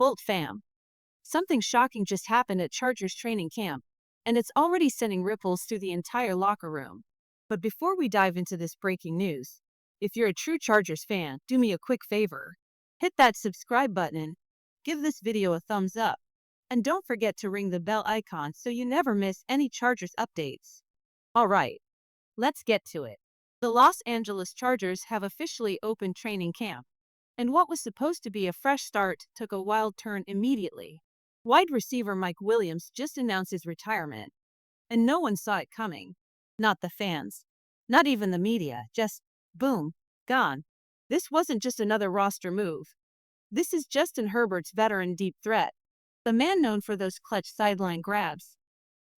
Bolt fam. Something shocking just happened at Chargers training camp, and it's already sending ripples through the entire locker room. But before we dive into this breaking news, if you're a true Chargers fan, do me a quick favor. Hit that subscribe button, give this video a thumbs up, and don't forget to ring the bell icon so you never miss any Chargers updates. Alright, let's get to it. The Los Angeles Chargers have officially opened training camp, and what was supposed to be a fresh start took a wild turn immediately. Wide receiver Mike Williams just announced his retirement, and no one saw it coming. Not the fans, not even the media, just boom, gone. This wasn't just another roster move. This is Justin Herbert's veteran deep threat. The man known for those clutch sideline grabs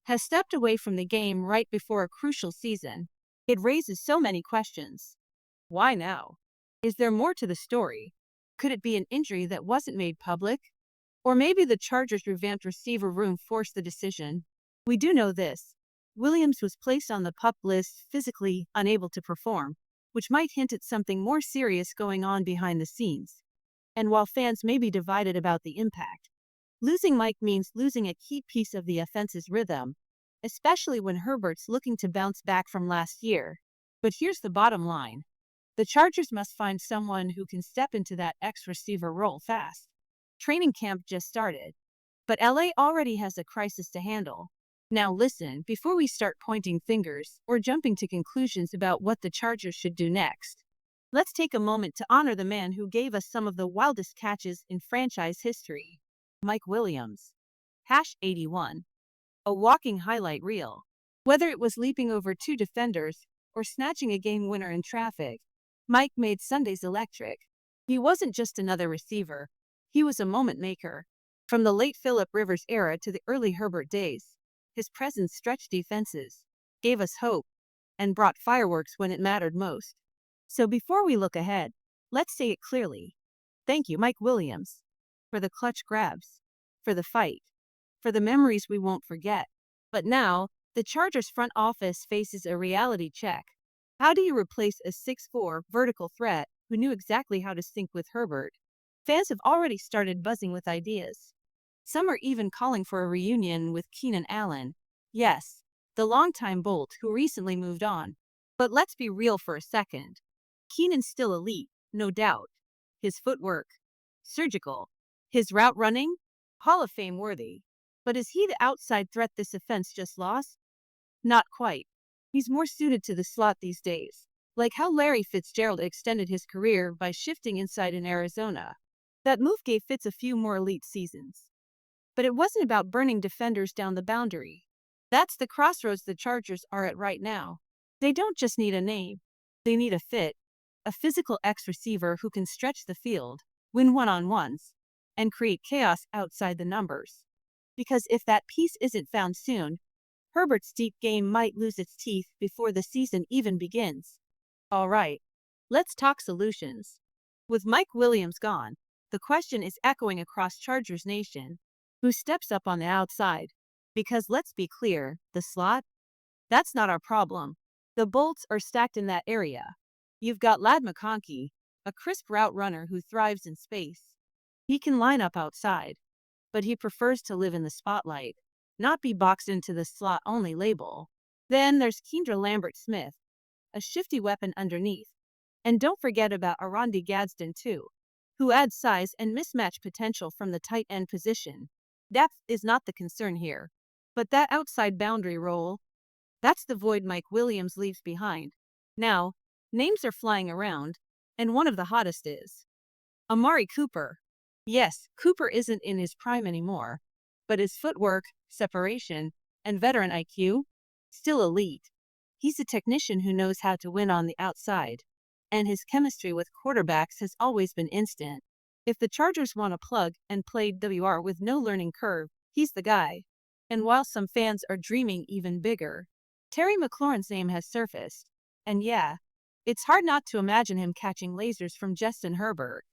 has stepped away from the game right before a crucial season. It raises so many questions. Why now? Is there more to the story? Could it be an injury that wasn't made public? Or maybe the Chargers' revamped receiver room forced the decision? We do know this. Williams was placed on the PUP list, physically unable to perform, which might hint at something more serious going on behind the scenes. And while fans may be divided about the impact, losing Mike means losing a key piece of the offense's rhythm, especially when Herbert's looking to bounce back from last year. But here's the bottom line. The Chargers must find someone who can step into that X-receiver role fast. Training camp just started, but LA already has a crisis to handle. Now listen, before we start pointing fingers or jumping to conclusions about what the Chargers should do next, let's take a moment to honor the man who gave us some of the wildest catches in franchise history. Mike Williams. #81. A walking highlight reel. Whether it was leaping over two defenders or snatching a game winner in traffic, Mike made Sundays electric. He wasn't just another receiver. He was a moment maker. From the late Phillip Rivers era to the early Herbert days, his presence stretched defenses, gave us hope, and brought fireworks when it mattered most. So before we look ahead, let's say it clearly. Thank you, Mike Williams, for the clutch grabs, for the fight, for the memories we won't forget. But now, the Chargers front office faces a reality check. How do you replace a 6'4" vertical threat who knew exactly how to sync with Herbert? Fans have already started buzzing with ideas. Some are even calling for a reunion with Keenan Allen. Yes, the longtime Bolt who recently moved on. But let's be real for a second. Keenan's still elite, no doubt. His footwork, surgical. His route running, Hall of Fame worthy. But is he the outside threat this offense just lost? Not quite. He's more suited to the slot these days, like how Larry Fitzgerald extended his career by shifting inside in Arizona. That move gave Fitz a few more elite seasons. But it wasn't about burning defenders down the boundary. That's the crossroads the Chargers are at right now. They don't just need a name. They need a fit, a physical X-receiver who can stretch the field, win one-on-ones, and create chaos outside the numbers. Because if that piece isn't found soon, Herbert's deep game might lose its teeth before the season even begins. All right, let's talk solutions. With Mike Williams gone, the question is echoing across Chargers Nation. Who steps up on the outside? Because let's be clear, the slot? That's not our problem. The bolts are stacked in that area. You've got Ladd McConkey, a crisp route runner who thrives in space. He can line up outside, but he prefers to live in the spotlight, not be boxed into the slot-only label. Then there's Kendra Lambert-Smith, a shifty weapon underneath. And don't forget about Arondi Gadsden too, who adds size and mismatch potential from the tight end position. Depth is not the concern here, but that outside boundary role, that's the void Mike Williams leaves behind. Now, names are flying around, and one of the hottest is Amari Cooper. Yes, Cooper isn't in his prime anymore, but his footwork, separation, and veteran IQ, still elite. He's a technician who knows how to win on the outside, and his chemistry with quarterbacks has always been instant. If the Chargers want a plug-and-play WR with no learning curve, he's the guy. And while some fans are dreaming even bigger, Terry McLaurin's name has surfaced. And yeah, it's hard not to imagine him catching lasers from Justin Herbert.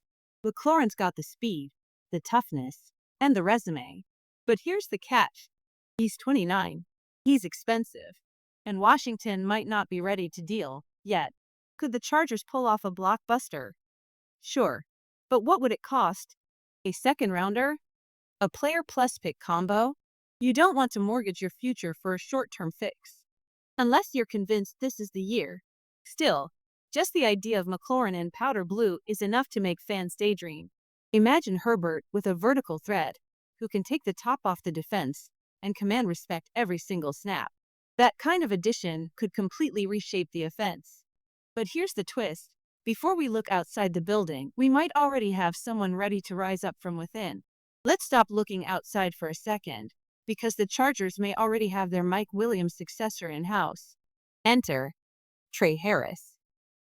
McLaurin's got the speed, the toughness, and the resume. But here's the catch. He's 29. He's expensive. And Washington might not be ready to deal yet. Could the Chargers pull off a blockbuster? Sure. But what would it cost? A second rounder? A player plus pick combo? You don't want to mortgage your future for a short-term fix. Unless you're convinced this is the year. Still, just the idea of McLaurin in powder blue is enough to make fans daydream. Imagine Herbert with a vertical threat, who can take the top off the defense and command respect every single snap. That kind of addition could completely reshape the offense. But here's the twist. Before we look outside the building, we might already have someone ready to rise up from within. Let's stop looking outside for a second, because the Chargers may already have their Mike Williams successor in-house. Enter Trey Harris.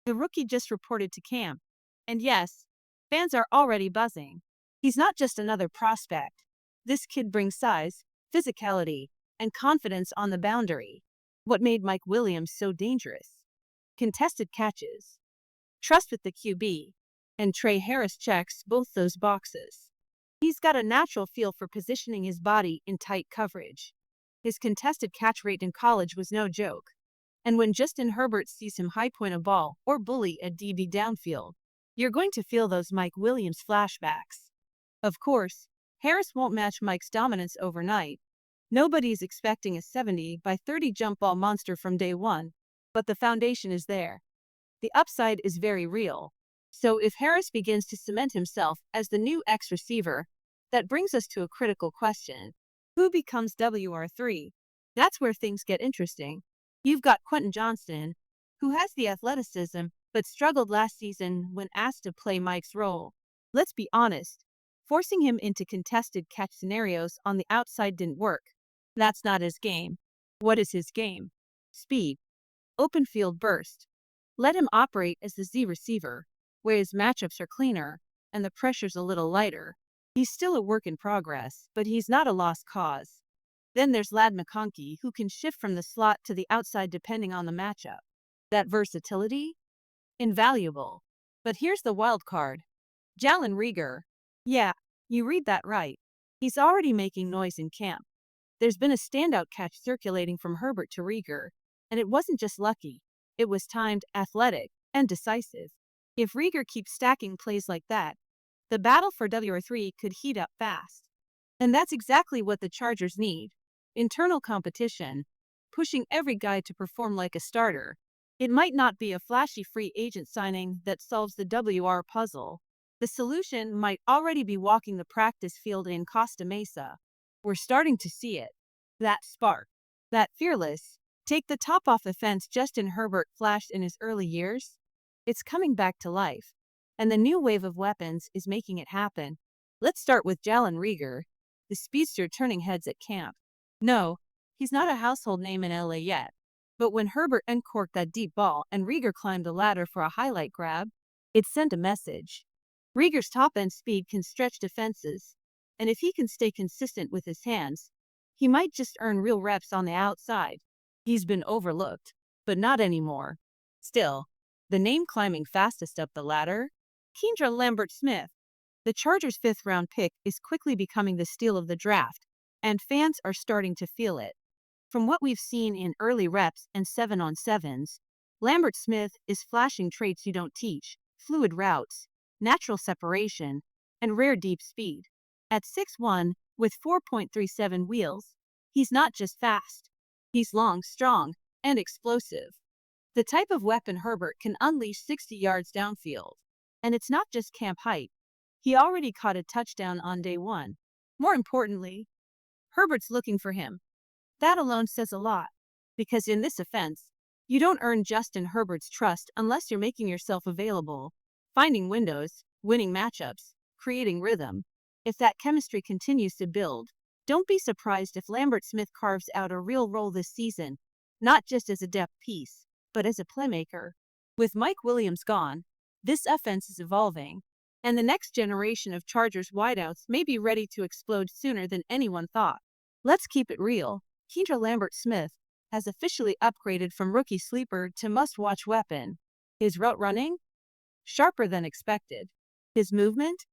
The rookie just reported to camp. And yes, fans are already buzzing. He's not just another prospect. This kid brings size, physicality, and confidence on the boundary. What made Mike Williams so dangerous? Contested catches, trust with the QB, and Trey Harris checks both those boxes. He's got a natural feel for positioning his body in tight coverage. His contested catch rate in college was no joke. And when Justin Herbert sees him high-point a ball or bully a DB downfield, you're going to feel those Mike Williams flashbacks. Of course, Harris won't match Mike's dominance overnight. Nobody's expecting a 70 by 30 jump ball monster from day one, but the foundation is there. The upside is very real. So if Harris begins to cement himself as the new X receiver, that brings us to a critical question. Who becomes WR3? That's where things get interesting. You've got Quentin Johnston, who has the athleticism but struggled last season when asked to play Mike's role. Let's be honest, forcing him into contested catch scenarios on the outside didn't work. That's not his game. What is his game? Speed. Open field burst. Let him operate as the Z receiver, where his matchups are cleaner and the pressure's a little lighter. He's still a work in progress, but he's not a lost cause. Then there's Ladd McConkey, who can shift from the slot to the outside depending on the matchup. That versatility? Invaluable. But here's the wild card. Jalen Reagor. Yeah, you read that right. He's already making noise in camp. There's been a standout catch circulating from Herbert to Reagor, and it wasn't just lucky. It was timed, athletic, and decisive. If Reagor keeps stacking plays like that, the battle for WR3 could heat up fast. And that's exactly what the Chargers need. Internal competition, pushing every guy to perform like a starter. It might not be a flashy free agent signing that solves the WR puzzle. The solution might already be walking the practice field in Costa Mesa. We're starting to see it. That spark, that fearless, take the top off the fence Justin Herbert flashed in his early years. It's coming back to life. And the new wave of weapons is making it happen. Let's start with Jalen Reagor, the speedster turning heads at camp. No, he's not a household name in LA yet. But when Herbert uncorked that deep ball and Reagor climbed the ladder for a highlight grab, it sent a message. Reagor's top-end speed can stretch defenses, and if he can stay consistent with his hands, he might just earn real reps on the outside. He's been overlooked, but not anymore. Still, the name climbing fastest up the ladder? Kendra Lambert-Smith. The Chargers' fifth-round pick is quickly becoming the steal of the draft, and fans are starting to feel it. From what we've seen in early reps and 7-on-7s, Lambert-Smith is flashing traits you don't teach: fluid routes, natural separation, and rare deep speed. At 6'1", with 4.37 wheels, he's not just fast. He's long, strong, and explosive. The type of weapon Herbert can unleash 60 yards downfield. And it's not just camp height. He already caught a touchdown on day one. More importantly, Herbert's looking for him. That alone says a lot, because in this offense, you don't earn Justin Herbert's trust unless you're making yourself available, finding windows, winning matchups, creating rhythm. If that chemistry continues to build, don't be surprised if Lambert-Smith carves out a real role this season, not just as a depth piece, but as a playmaker. With Mike Williams gone, this offense is evolving, and the next generation of Chargers wideouts may be ready to explode sooner than anyone thought. Let's keep it real. Kendra Lambert-Smith has officially upgraded from rookie sleeper to must-watch weapon. His route running? Sharper than expected. His movement?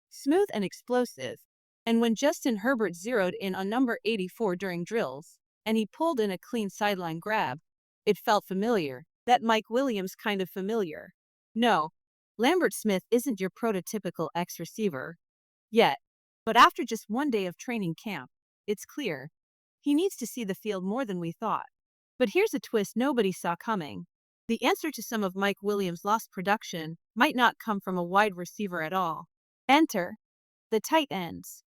Smooth and explosive. And when Justin Herbert zeroed in on number 84 during drills, and he pulled in a clean sideline grab, it felt familiar. That Mike Williams kind of familiar. No, Lambert-Smith isn't your prototypical X receiver. yet. But after just one day of training camp, it's clear he needs to see the field more than we thought. But here's a twist nobody saw coming. The answer to some of Mike Williams' lost production might not come from a wide receiver at all. Enter the tight ends.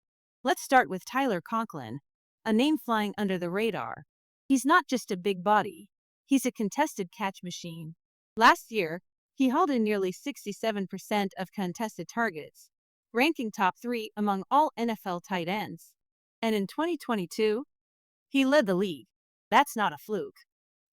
Let's start with Tyler Conklin, a name flying under the radar. He's not just a big body, he's a contested catch machine. Last year, he hauled in nearly 67% of contested targets, ranking top 3 among all NFL tight ends. And in 2022, he led the league. That's not a fluke.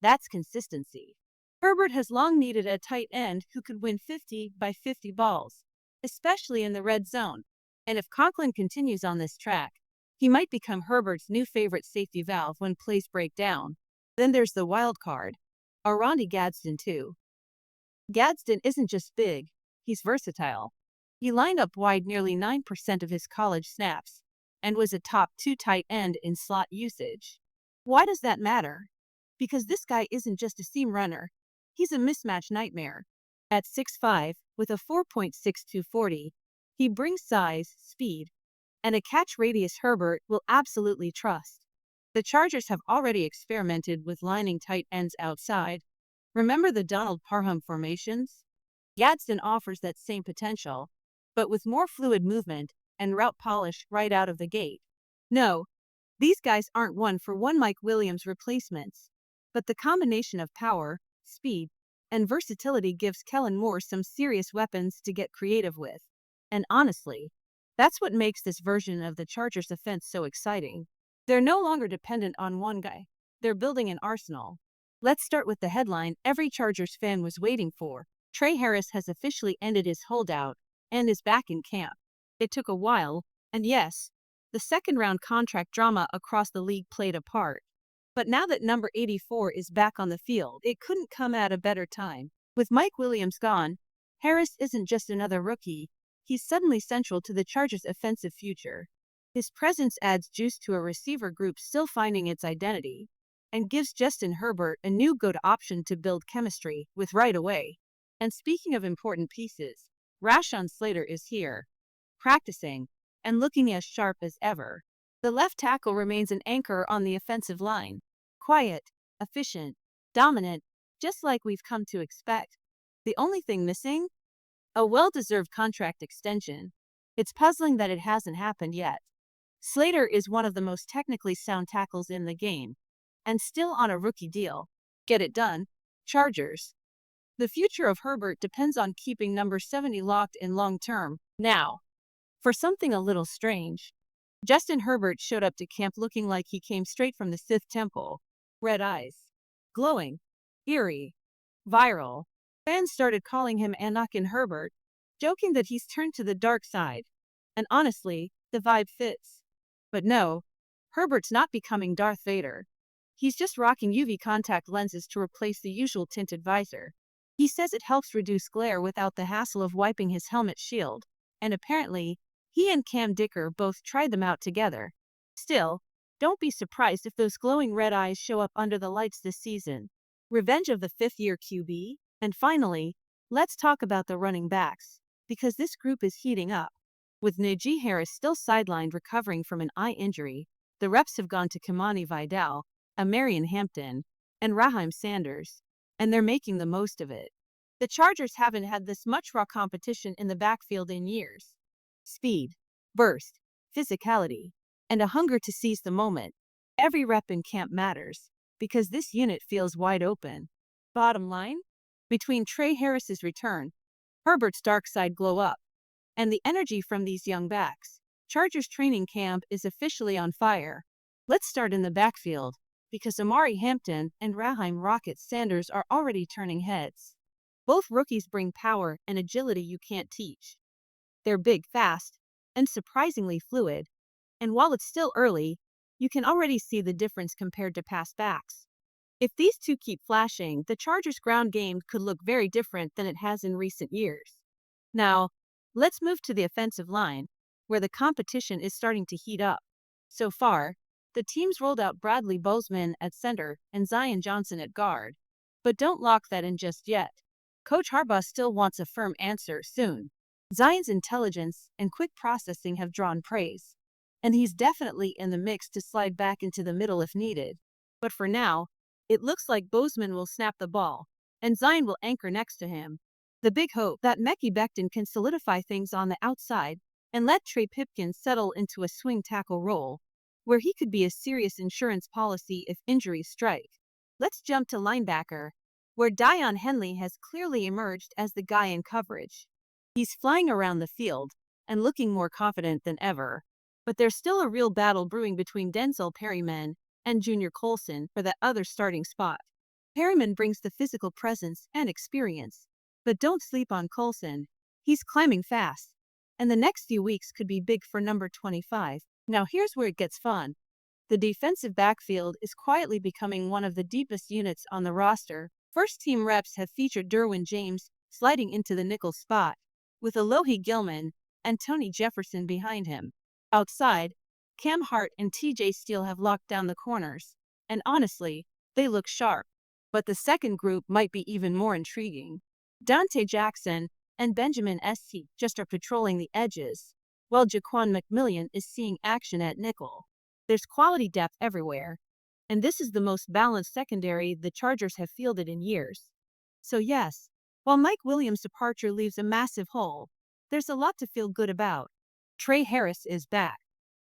That's consistency. Herbert has long needed a tight end who could win 50 by 50 balls, especially in the red zone. And if Conklin continues on this track, he might become Herbert's new favorite safety valve when plays break down. Then there's the wild card, Oronde Gadsden too. Gadsden isn't just big, he's versatile. He lined up wide nearly 9% of his college snaps and was a top 2 tight end in slot usage. Why does that matter? Because this guy isn't just a seam runner, he's a mismatch nightmare. At 6'5", with a 4.62 40, he brings size, speed, and a catch radius Herbert will absolutely trust. The Chargers have already experimented with lining tight ends outside. Remember the Donald Parham formations? Gadsden offers that same potential, but with more fluid movement and route polish right out of the gate. No, these guys aren't one-for-one Mike Williams replacements, but the combination of power, speed, and versatility gives Kellen Moore some serious weapons to get creative with. And honestly, that's what makes this version of the Chargers offense so exciting. They're no longer dependent on one guy. They're building an arsenal. Let's start with the headline every Chargers fan was waiting for. Trey Harris has officially ended his holdout and is back in camp. It took a while, and yes, the second-round contract drama across the league played a part. But now that number 84 is back on the field, it couldn't come at a better time. With Mike Williams gone, Harris isn't just another rookie. He's suddenly central to the Chargers' offensive future. His presence adds juice to a receiver group still finding its identity, and gives Justin Herbert a new go-to option to build chemistry with right away. And speaking of important pieces, Rashawn Slater is here, practicing, and looking as sharp as ever. The left tackle remains an anchor on the offensive line. Quiet, efficient, dominant, just like we've come to expect. The only thing missing? A well-deserved contract extension. It's puzzling that it hasn't happened yet. Slater is one of the most technically sound tackles in the game, and still on a rookie deal. Get it done, Chargers. The future of Herbert depends on keeping number 70 locked in long-term. Now, for something a little strange, Justin Herbert showed up to camp looking like he came straight from the Sith Temple. Red eyes. Glowing. Eerie. Viral. Fans started calling him Anakin Herbert, joking that he's turned to the dark side. And honestly, the vibe fits. But no, Herbert's not becoming Darth Vader. He's just rocking UV contact lenses to replace the usual tinted visor. He says it helps reduce glare without the hassle of wiping his helmet shield, and apparently, he and Cam Dicker both tried them out together. Still, don't be surprised if those glowing red eyes show up under the lights this season. Revenge of the fifth-year QB? And finally, let's talk about the running backs, because this group is heating up. With Najee Harris still sidelined recovering from an eye injury, the reps have gone to Kimani Vidal, Amarian Hampton, and Raheem Sanders, and they're making the most of it. The Chargers haven't had this much raw competition in the backfield in years. Speed, burst, physicality, and a hunger to seize the moment. Every rep in camp matters, because this unit feels wide open. Bottom line? Between Trey Harris's return, Herbert's dark side glow up, and the energy from these young backs, Chargers training camp is officially on fire. Let's start in the backfield, because Amari Hampton and Raheem Rocket Sanders are already turning heads. Both rookies bring power and agility you can't teach. They're big, fast, and surprisingly fluid, and while it's still early, you can already see the difference compared to past backs. If these two keep flashing, the Chargers' ground game could look very different than it has in recent years. Now, let's move to the offensive line, where the competition is starting to heat up. So far, the team's rolled out Bradley Bozeman at center and Zion Johnson at guard. But don't lock that in just yet. Coach Harbaugh still wants a firm answer soon. Zion's intelligence and quick processing have drawn praise, and he's definitely in the mix to slide back into the middle if needed. But for now, it looks like Bozeman will snap the ball, and Zion will anchor next to him. The big hope that Mekhi Becton can solidify things on the outside and let Trey Pipkins settle into a swing tackle role, where he could be a serious insurance policy if injuries strike. Let's jump to linebacker, where Dion Henley has clearly emerged as the guy in coverage. He's flying around the field and looking more confident than ever. But there's still a real battle brewing between Denzel Perryman and Junior Colson for that other starting spot. Perryman brings the physical presence and experience, but don't sleep on Colson. He's climbing fast, and the next few weeks could be big for number 25. Now here's where it gets fun. The defensive backfield is quietly becoming one of the deepest units on the roster. First-team reps have featured Derwin James sliding into the nickel spot, with Alohi Gilman and Tony Jefferson behind him. Outside, Cam Hart and TJ Steele have locked down the corners, and honestly, they look sharp. But the second group might be even more intriguing. Dante Jackson and Benjamin St. just are patrolling the edges, while Jaquan McMillian is seeing action at nickel. There's quality depth everywhere, and this is the most balanced secondary the Chargers have fielded in years. So yes, while Mike Williams' departure leaves a massive hole, there's a lot to feel good about. Trey Harris is back.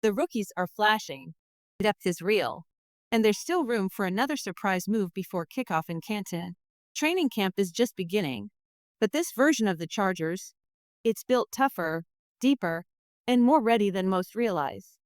The rookies are flashing. Depth is real. And there's still room for another surprise move before kickoff in Canton. Training camp is just beginning. But this version of the Chargers, it's built tougher, deeper, and more ready than most realize.